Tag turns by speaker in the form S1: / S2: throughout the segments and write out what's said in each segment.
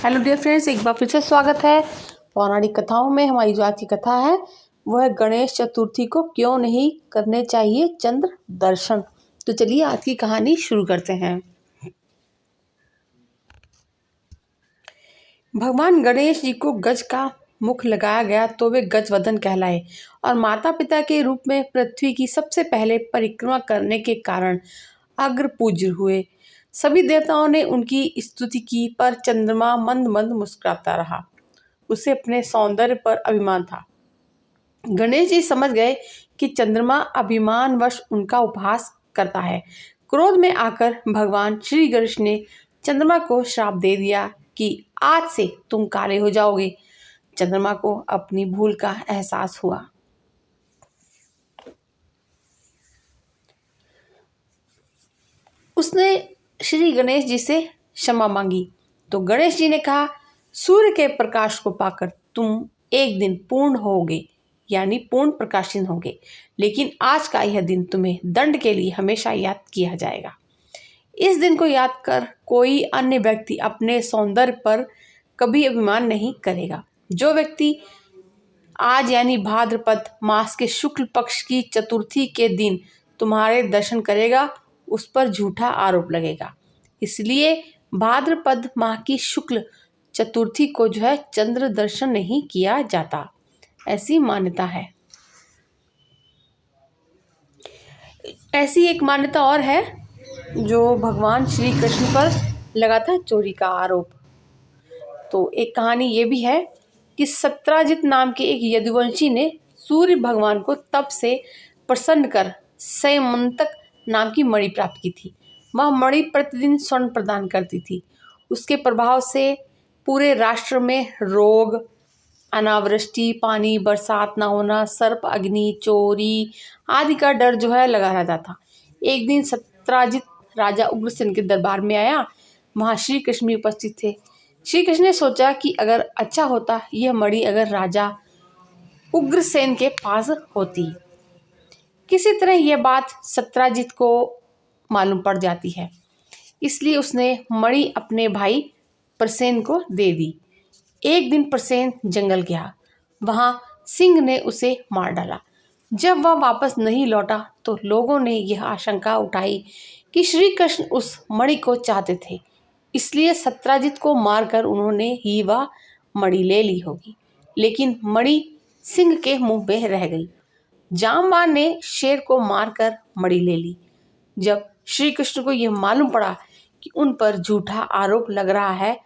S1: Hello dear friends, एक बार फिर से स्वागत है पौराणिक कथाओं में। हमारी जो आज की कथा है वो है गणेश चतुर्थी को क्यों नहीं करने चाहिए चंद्र दर्शन। तो चलिए आज की कहानी शुरू करते हैं। भगवान गणेश जी को गज का मुख लगाया गया तो वे गजवदन कहलाए और माता पिता के रूप में पृथ्वी की सबसे पहले परिक्रमा करने के कारण अग्र पूज्य हुए। सभी देवताओं ने उनकी स्तुति की पर चंद्रमा मंद मंद मुस्कुराता रहा। उसे अपने सौंदर्य पर अभिमान था। गणेश जी समझ गए कि चंद्रमा अभिमानवश उनका उपहास करता है। क्रोध में आकर भगवान श्री गणेश ने चंद्रमा को श्राप दे दिया कि आज से तुम काले हो जाओगे। चंद्रमा को अपनी भूल का एहसास हुआ। उसने श्री गणेश जी से क्षमा मांगी तो गणेश जी ने कहा, सूर्य के प्रकाश को पाकर तुम एक दिन पूर्ण होगे, यानी पूर्ण प्रकाशीन होगे, लेकिन आज का यह दिन तुम्हें दंड के लिए हमेशा याद किया जाएगा। इस दिन को याद कर कोई अन्य व्यक्ति अपने सौंदर्य पर कभी अभिमान नहीं करेगा। जो व्यक्ति आज यानी भाद्रपद मास के शुक्ल पक्ष की चतुर्थी के दिन तुम्हारे दर्शन करेगा, उस पर झूठा आरोप लगेगा। इसलिए भाद्रपद माह की शुक्ल चतुर्थी को जो है चंद्र दर्शन नहीं किया जाता, ऐसी मान्यता है। ऐसी एक मान्यता और है जो भगवान श्री कृष्ण पर लगा था चोरी का आरोप। तो एक कहानी ये भी है कि सत्राजित नाम के एक यदुवंशी ने सूर्य भगवान को तप से प्रसन्न कर सैमंतक नाम की मणि प्राप्त की थी। वह मणि प्रतिदिन स्वर्ण प्रदान करती थी। उसके प्रभाव से पूरे राष्ट्र में रोग, अनावृष्टि, पानी, बरसात न होना, सर्प, अग्नि, चोरी आदि का डर जो है लगा रहता था। एक दिन सत्राजित राजा उग्रसेन के दरबार में आया। वहाँ श्री कृष्ण भी उपस्थित थे। श्री कृष्ण ने सोचा कि अगर अच्छा होता यह मणि अगर राजा उग्रसेन के पास होती। किसी तरह यह बात सत्राजित को मालूम पड़ जाती है, इसलिए उसने मणि अपने भाई प्रसेन को दे दी। एक दिन प्रसेन जंगल गया। वहां सिंह ने उसे मार डाला। जब वह वापस नहीं लौटा तो लोगों ने यह आशंका उठाई कि श्री कृष्ण उस मणि को चाहते थे, इसलिए सत्राजित को मारकर उन्होंने ही वह मणि ले ली होगी। लेकिन मणि सिंह के मुंह में रह गई। जामवान ने शेर को मारकर मणि ले ली। जब श्री कृष्ण को यह मालूम पड़ा कि उन पर झूठा आरोप लग रहा है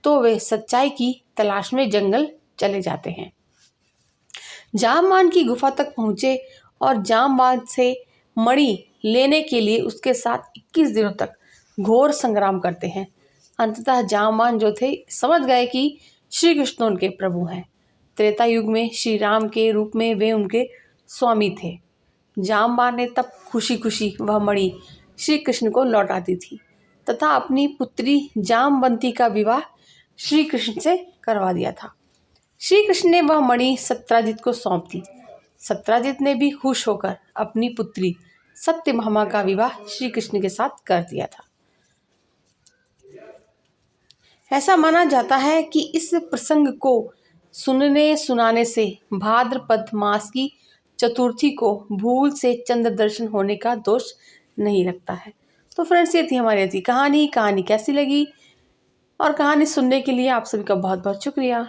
S1: तो वे सच्चाई की तलाश में जंगल चले जाते हैं। जामवान की गुफा तक पहुंचे और जामवान से मणि लेने के लिए उसके साथ 21 दिनों तक घोर संग्राम करते हैं। अंततः जामवान जो थे समझ गए कि श्री कृष्ण उनके प्रभु हैं। त्रेता युग में श्री राम के रूप में वे उनके स्वामी थे। जामवान ने तब खुशी खुशी वह मणि श्री कृष्ण को लौटा दी थी तथा अपनी पुत्री जामवंती का विवाह श्री कृष्ण से करवा दिया था। श्री कृष्ण ने वह मणि सत्राजित को सौंप दी। सत्राजित ने भी खुश होकर अपनी पुत्री सत्यभामा का विवाह श्री कृष्ण के साथ कर दिया था। ऐसा माना जाता है कि इस प्रसंग को सुनने सुनाने से भाद्रपद मास की चतुर्थी को भूल से चंद्र दर्शन होने का दोष नहीं लगता है। तो फ्रेंड्स, ये थी हमारी आज की कहानी। कहानी कैसी लगी और कहानी सुनने के लिए आप सभी का बहुत बहुत शुक्रिया।